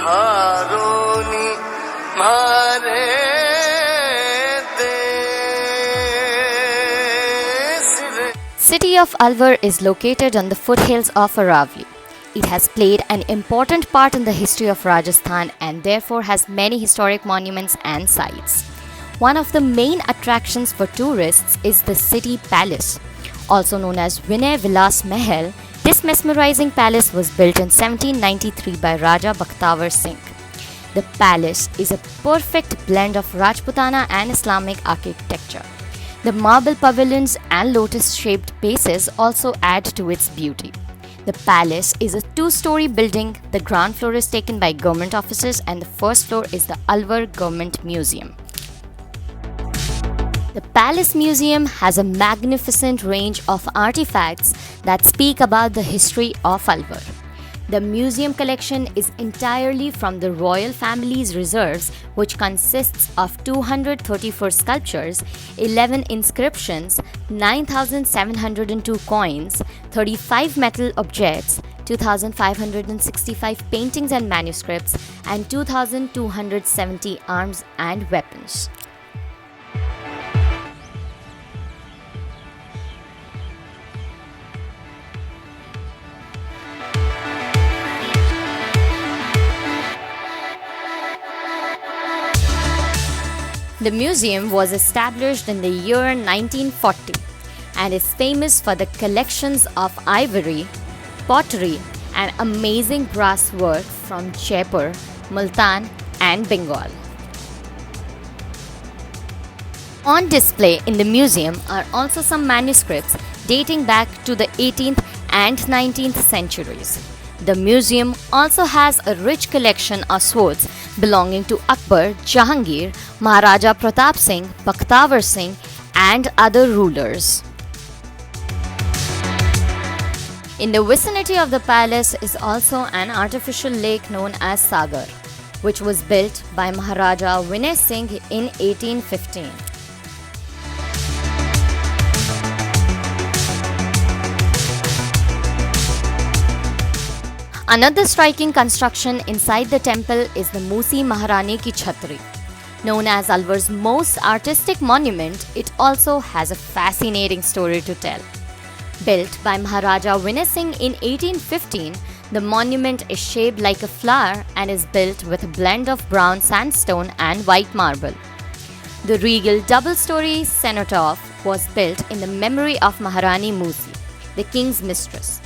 धारोनी मारे City of Alwar is located on the foothills of Aravalli. It has played an important part in the history of Rajasthan and therefore has many historic monuments and sites. One of the main attractions for tourists is the city palace. Also known as Vinay Vilas Mahal, this mesmerizing palace was built in 1793 by Raja Bakhtawar Singh. The palace is a perfect blend of Rajputana and Islamic architecture. The marble pavilions and lotus-shaped bases also add to its beauty. The palace is a two-story building. The ground floor is taken by government offices and the first floor is the Alwar Government Museum. The Palace Museum has a magnificent range of artifacts that speak about the history of Alwar. The museum collection is entirely from the royal family's reserves, which consists of 234 sculptures, 11 inscriptions, 9,702 coins, 35 metal objects, 2,565 paintings and manuscripts, and 2,270 arms and weapons. The museum was established in the year 1940 and is famous for the collections of ivory, pottery, and amazing brass work from Jaipur, Multan, and Bengal. On display in the museum are also some manuscripts dating back to the 18th and 19th centuries. The museum also has a rich collection of swords belonging to Akbar, Jahangir, Maharaja Pratap Singh, Bakhtawar Singh, and other rulers. In the vicinity of the palace is also an artificial lake known as Sagar, which was built by Maharaja Vinay Singh in 1815. Another striking construction inside the temple is the Musi Maharani Ki Chhatri. Known as Alwar's most artistic monument, it also has a fascinating story to tell. Built by Maharaja Vinay Singh in 1815, the monument is shaped like a flower and is built with a blend of brown sandstone and white marble. The regal double-story cenotaph was built in the memory of Maharani Musi, the king's mistress.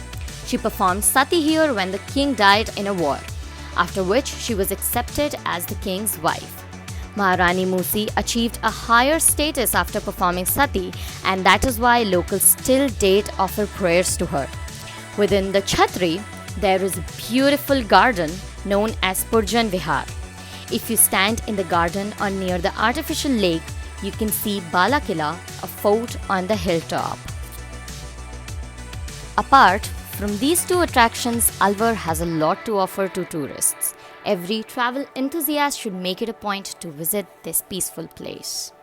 She performed sati here when the king died in a war, after which she was accepted as the king's wife. Maharani Musi achieved a higher status after performing sati, and that is why locals still date offer prayers to her. Within the Chhatri, there is a beautiful garden known as Purjan Vihar. If you stand in the garden or near the artificial lake, you can see Bala Kila, a fort on the hilltop. Apart from these two attractions, Alwar has a lot to offer to tourists. Every travel enthusiast should make it a point to visit this peaceful place.